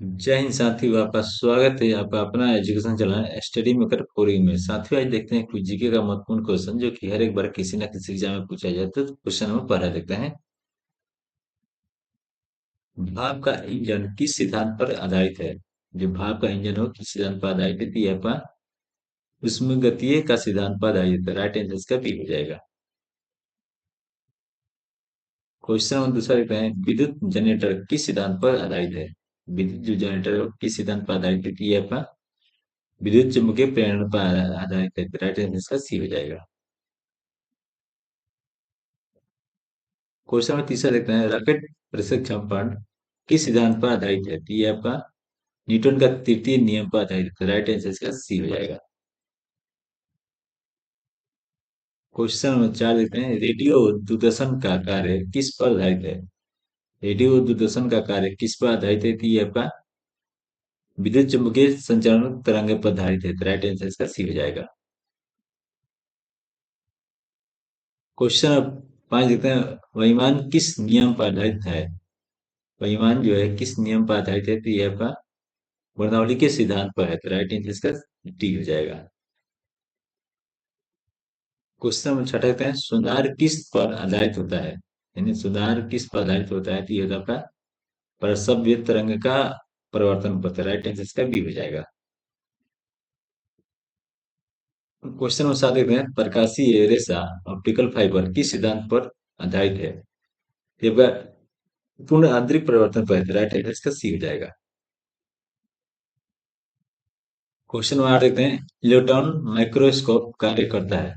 जय हिंद साथियों, आपका स्वागत है। आपका अपना education channel study maker forum में। साथियों, आज देखते हैं कुछ जीके का महत्वपूर्ण क्वेश्चन जो कि हर एक बार किसी न किसी एग्जाम में पूछा जाता है। तो क्वेश्चन नंबर 12 देखते हैं। भाप का इंजन किस सिद्धांत पर आधारित है? जो भाप का इंजन हो किस सिद्धांत पर आधारित है? तो ये आपका उसमें गतीय का सिद्धांत पर आधारित है। राइट आंसर इसका बी हो जाएगा। क्वेश्चन नंबर दूसरा देखते हैं। विद्युत जनरेटर किस सिद्धांत पर आधारित है? विद्युत जो जनरेटर है वो किस सिद्धांत पर आधारित है? तो ये आपका विद्युत चुम्बकीय प्रेरण पर आधारित है। राइट आंसर इसका सी हो जाएगा। क्वेश्चन नंबर तीसरा देखते हैं। रॉकेट प्रक्षेपण किस सिद्धांत पर आधारित है? तो ये आपका न्यूटन का तृतीय नियम पर आधारित है। राइट आंसर इसका सी हो जाएगा। क्वेश्चन नंबर चार देखते हैं। रेडियो दूरदर्शन का कार्य किस पर आधारित है? रेडियो दूरदर्शन का कार्य किस पर आधारित है? तो ये आपका विद्युत चुम्बकीय संचारण तरंग पर आधारित है। राइट आंसर इसका सी हो जाएगा। क्वेश्चन नंबर पांच देखते हैं। वहीमान किस नियम पर आधारित है? वहीमान जो है किस नियम पर आधारित है? तो ये आपका बर्नौली के सिद्धांत पर है। तो राइट आंसर इसका डी हो जाएगा। क्वेश्चन नंबर छठा कहते हैं। सुधार किस पर आधारित होता है? यानी सुधार किस पर आधारित होता है? तो ये होता है आपका प्रसव्य तरंग का परिवर्तन पथ। राइट आंसर इसका बी हो जाएगा। क्वेश्चन नंबर सात देखते हैं। प्रकाशीय रेशा ऑप्टिकल फाइबर किस सिद्धांत पर आधारित है? ये आपका पूर्ण आंतरिक परिवर्तन पर है। राइट आंसर इसका सी हो जाएगा। क्वेश्चन नंबर आठ देखते हैं। इलेक्ट्रॉन माइक्रोस्कोप कार्य करता है।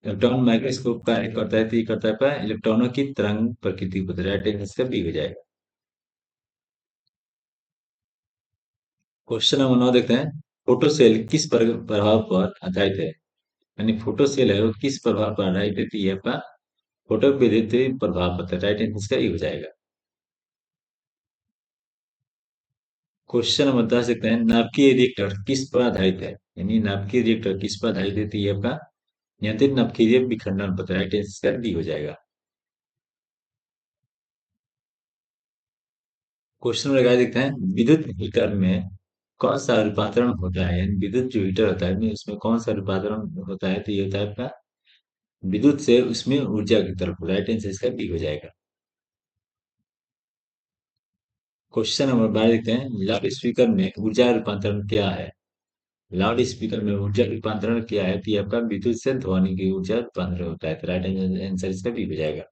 इलेक्ट्रॉन माइक्रोस्कोप कार्य करता है तो ये करता है आपका इलेक्ट्रॉनों की तरंग प्रकृति को। राइट आंसर इसका बी हो जाएगा। क्वेश्चन नंबर 9 देखते हैं। फोटो सेल किस प्रभाव पर आधारित है? यानी फोटो सेल है वो किस प्रभाव पर आधारित है? तो ये आपका फोटो विद्युत प्रभाव पर है। राइट आंसर इसका ये हो जाएगा। क्वेश्चन नंबर 10 देखते हैं। नाभिकीय रिएक्टर किस पर आधारित है? यानी नाभिकीय रिएक्टर किस पर आधारित है? तो ये आपका नियंत्रित नाभिकीय विखंडन पर। राइट आंसर इसका डी हो जाएगा। क्वेश्चन नंबर 11 देखते हैं। विद्युत हीटर में कौन सा रूपांतरण होता है? यानी विद्युत जो हीटर होता है उसमें कौन सा रूपांतरण होता है? तो ये होता है आपका विद्युत से उसमें ऊर्जा की तरफ। राइट आंसर इसका बी हो जाएगा। क्वेश्चन नंबर 12 देखते हैं। लाउड स्पीकर में ऊर्जा रूपांतरण क्या है? लाउड स्पीकर में ऊर्जा रूपांतरण क्या है? तो ये आपका विद्युत से ध्वनि की ऊर्जा रूपांतरण होता है। तो राइट आंसर इसका बी हो जाएगा।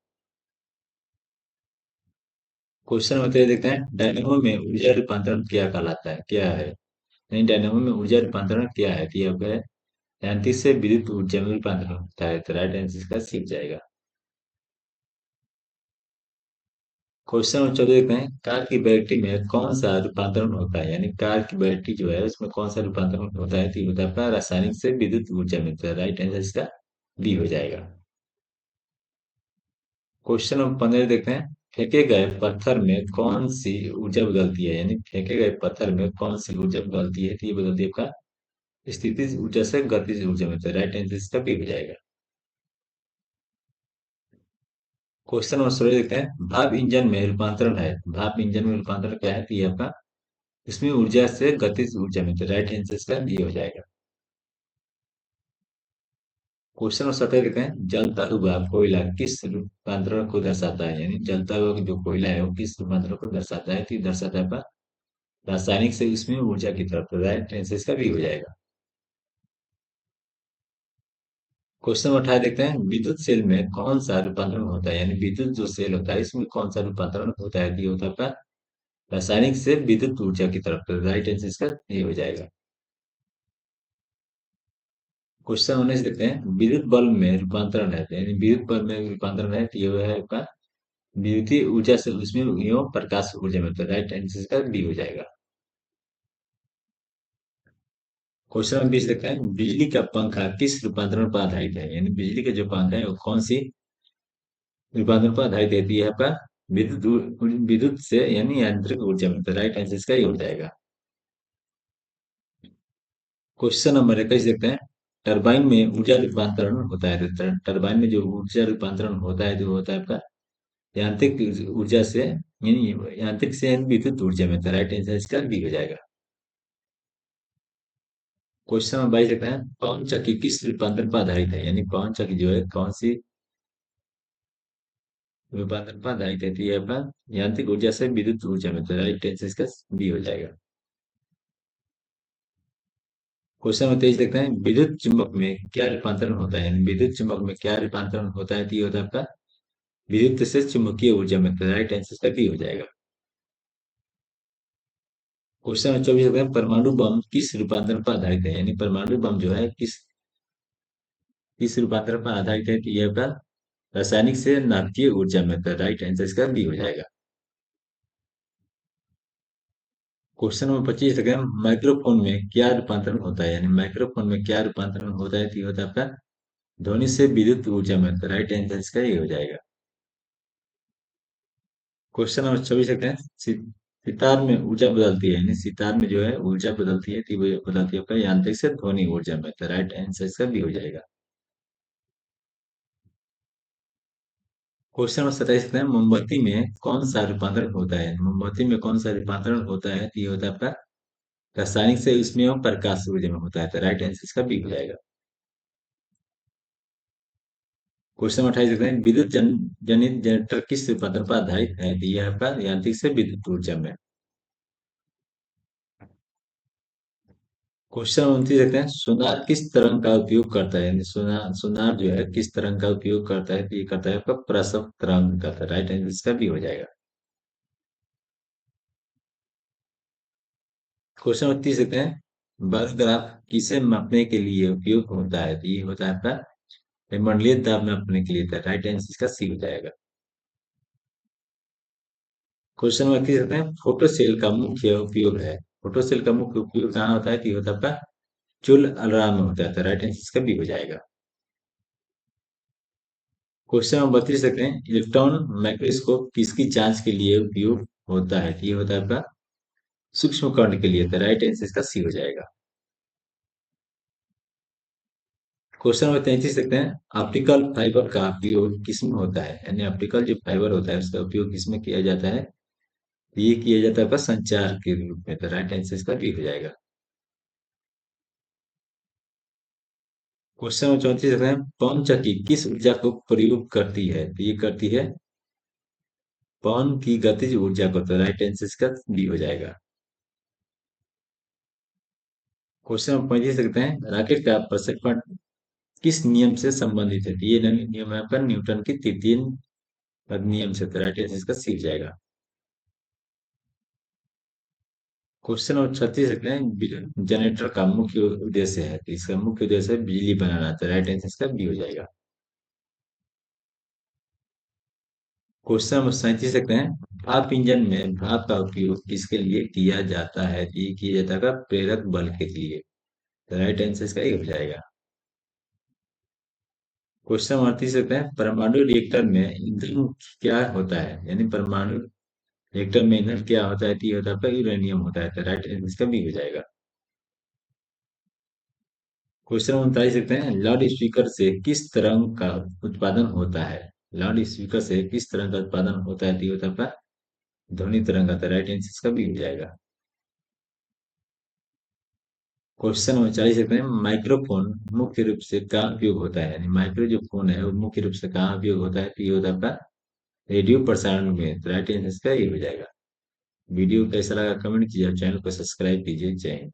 क्वेश्चन नंबर 13 देखते हैं। डायनेमो में ऊर्जा रूपांतरण क्या कहलाता है? क्या है? नहीं, डायनेमो में ऊर्जा रूपांतरण क्या है? तो ये आपका यांत्रिक से विद्युत ऊर्जा में रूपांतरण होता है। तो राइट आंसर इसका सी हो जाएगा। क्वेश्चन नंबर 14 देखते हैं। कार की बैटरी में कौन सा रूपांतरण होता है? यानी कार की बैटरी जो है उसमें कौन सा रूपांतरण होता है? तो ये होता है आपका रासायनिक से विद्युत ऊर्जा मिलता है। राइट आंसर इसका बी हो जाएगा। क्वेश्चन नंबर 15 देखते हैं। फेंके गए पत्थर में कौन सी ऊर्जा बदलती है? यानी फेंके गए पत्थर में कौन सी ऊर्जा बदलती है? तो ये बदलती है आपका स्थितिज ऊर्जा से गतिज ऊर्जा में। तो राइट आंसर इसका बी हो जाएगा। क्वेश्चन नंबर 16 देखते हैं। भाप इंजन में रूपांतरण है। भाप इंजन में रूपांतरण क्या है? तो ये आपका इसमें ऊर्जा से गतिज ऊर्जा में। तो राइट आंसर इसका बी हो जाएगा। क्वेश्चन नंबर 17 देखते हैं। जलता हुआ कोयला किस रूपांतरण को दर्शाता है? यानी जलता हुआ जो कोयला है वो किस रूपांतरण को दर्शाता है? तो ये दर्शाता है आपका रासायनिक से इसमें ऊर्जा की तरफ। तो राइट आंसर इसका बी हो जाएगा। क्वेश्चन नंबर 18 देखते हैं। विद्युत सेल में कौन सा रूपांतरण होता है? यानी विद्युत जो सेल होता है इसमें कौन सा रूपांतरण होता है? तो ये होता है आपका रासायनिक से विद्युत ऊर्जा की तरफ। तो राइट आंसर इसका ये हो जाएगा। क्वेश्चन 19 देखते हैं। विद्युत बल्ब में रूपांतरण है। यानी विद्युत बल्ब में रूपांतरण है तो ये है आपका विद्युतीय ऊर्जा से उसमें एवं प्रकाश ऊर्जा में। तो राइट आंसर इसका बी हो जाएगा। क्वेश्चन नंबर 20 देखते हैं। बिजली का पंखा किस रूपांतरण पर आधारित है? यानी बिजली का जो पंखा है वो कौन सी रूपांतरण पर आधारित है? तो ये आपका विद्युत से यानी यांत्रिक ऊर्जा में। तो राइट आंसर इसका ये हो जाएगा। क्वेश्चन नंबर 21 देखते हैं। टरबाइन में ऊर्जा रूपांतरण होता है। तो टरबाइन में जो ऊर्जा रूपांतरण होता है जो होता है आपका यांत्रिक ऊर्जा से यानी यांत्रिक से विद्युत ऊर्जा में, तो राइट आंसर इसका बी हो जाएगा। क्वेश्चन नंबर 22 लिखते हैं, पवन चक्की किस रूपांतरण पर आधारित है? यानी पवन चक्की जो है कौन सी रूपांतरण पर आधारित है? तो ये अपना यांत्रिक ऊर्जा से विद्युत ऊर्जा में, तो राइट आंसर इसका बी हो जाएगा। क्वेश्चन नंबर 23 लिखते हैं, विद्युत चुंबक में क्या रूपांतरण होता है? यानी विद्युत चुंबक में क्या रूपांतरण होता है? तो ये होता है आपका विद्युत से चुंबकीय ऊर्जा में, तो राइट आंसर इसका बी हो जाएगा। क्वेश्चन नंबर 24 लिखते हैं, परमाणु बम किस रूपांतरण पर आधारित है? यानी परमाणु बम जो है किस रूपांतरण पर आधारित है? तो ये आपका रासायनिक से नाभिकीय ऊर्जा में, तो राइट आंसर इसका बी हो जाएगा। क्वेश्चन नंबर 25 है, माइक्रोफोन में क्या रूपांतरण होता है? यानी माइक्रोफोन में क्या रूपांतरण होता है? तो ये होता है आपका ध्वनि से विद्युत ऊर्जा में, तो राइट आंसर इसका ये हो जाएगा। क्वेश्चन नंबर 24 है, सितार में ऊर्जा बदलती है, यानी सितार में जो है ऊर्जा बदलती है, तो वो बदलती है आपका यांत्रिक से ध्वनि ऊर्जा में, तो राइट आंसर इसका भी हो जाएगा। क्वेश्चन नंबर 27 है, मोमबत्ती में कौन सा रूपांतरण होता है? मोमबत्ती में कौन सा रूपांतरण होता है? तो ये होता है आपका रासायनिक से उसमें एवं प्रकाश ऊर्जा में होता है, तो राइट आंसर इसका बी हो जाएगा। क्वेश्चन नंबर 28 है, विद्युत जनित जनरेटर किस रूपांतरण पर आधारित है? तो यह आपका यांत्रिक से विद्युत ऊर्जा में। क्वेश्चन 29 देखते हैं, सोनार किस तरंग का उपयोग करता है? यानी सोनार सोनार जो है किस तरंग का उपयोग करता है? तो ये करता है आपका प्रसव तरंग का, राइट आंसर इसका भी हो जाएगा। क्वेश्चन 30 देखते हैं, बार ग्राफ किसे मापने के लिए उपयोग होता है? तो ये होता है आपका मंडलीय दाब मापने के लिए, था राइट आंसर इसका सी हो जाएगा। क्वेश्चन नंबर 31 देखते हैं, फोटो सेल का मुख्य उपयोग है? फोटो सेल का मुख्य उपयोग कहाँ होता है? तो ये होता है आपका चुल अलार्म में होता है, तो राइट आंसर इसका भी हो जाएगा। क्वेश्चन नंबर 32 देखते हैं, इलेक्ट्रॉन माइक्रोस्कोप किसकी जांच के लिए उपयोग होता है? ये होता है आपका सूक्ष्म कण के लिए, तो राइट आंसर इसका सी हो जाएगा। क्वेश्चन नंबर 33 देखते हैं, ऑप्टिकल फाइबर का उपयोग किसमें होता है? यानी ऑप्टिकल जो फाइबर होता है उसका उपयोग किसमें किया जाता है? ये किया जाता है आपका संचार के रूप में, तो राइट आंसर इसका बी हो जाएगा। क्वेश्चन नंबर 34 देखते हैं, पवन चक्की किस ऊर्जा को प्रयोग करती है? तो ये करती है पवन की गतिज ऊर्जा को, तो राइट आंसर इसका बी हो जाएगा। क्वेश्चन नंबर 35 देखते हैं, रॉकेट का प्रक्षेपण किस नियम से संबंधित है? तो ये नियम है आपका न्यूटन की तृतीय नियम से, तो राइट आंसर इसका सी हो जाएगा। क्वेश्चन नंबर 36 देखते हैं, जनरेटर का मुख्य उद्देश्य है? तो इसका मुख्य उद्देश्य है बिजली बनाना, तो राइट आंसर इसका बी हो जाएगा। क्वेश्चन नंबर 37 देखते हैं, भाप इंजन में भाप का उपयोग किसके लिए किया जाता है? तो ये किया जाता है प्रेरक बल के लिए, तो राइट आंसर इसका ये हो जाएगा। क्वेश्चन नंबर 38 देखते हैं, परमाणु रिएक्टर में ईंधन क्या होता है? यानी परमाणु रिएक्टर में ईंधन क्या होता है? तो ये होता है आपका यूरेनियम होता है, तो राइट आंसर इसका बी हो जाएगा। क्वेश्चन नंबर 39 देखते हैं, लाउड स्पीकर से किस तरंग का उत्पादन होता है? लाउड स्पीकर से किस तरंग का उत्पादन होता है? तो ये होता है आपका ध्वनि तरंग का, तो राइट आंसर इसका भी हो जाएगा। क्वेश्चन नंबर 40 देखते हैं, माइक्रोफोन मुख्य रूप से कहाँ उपयोग होता है? यानी माइक्रो जो फोन है वो मुख्य रूप से कहाँ उपयोग होता है? तो ये होता है आपका रेडियो प्रसारण में, तो राइट आंसर इसका ये हो जाएगा। वीडियो कैसा लगा कमेंट कीजिए और चैनल को सब्सक्राइब कीजिए। जय हिंद।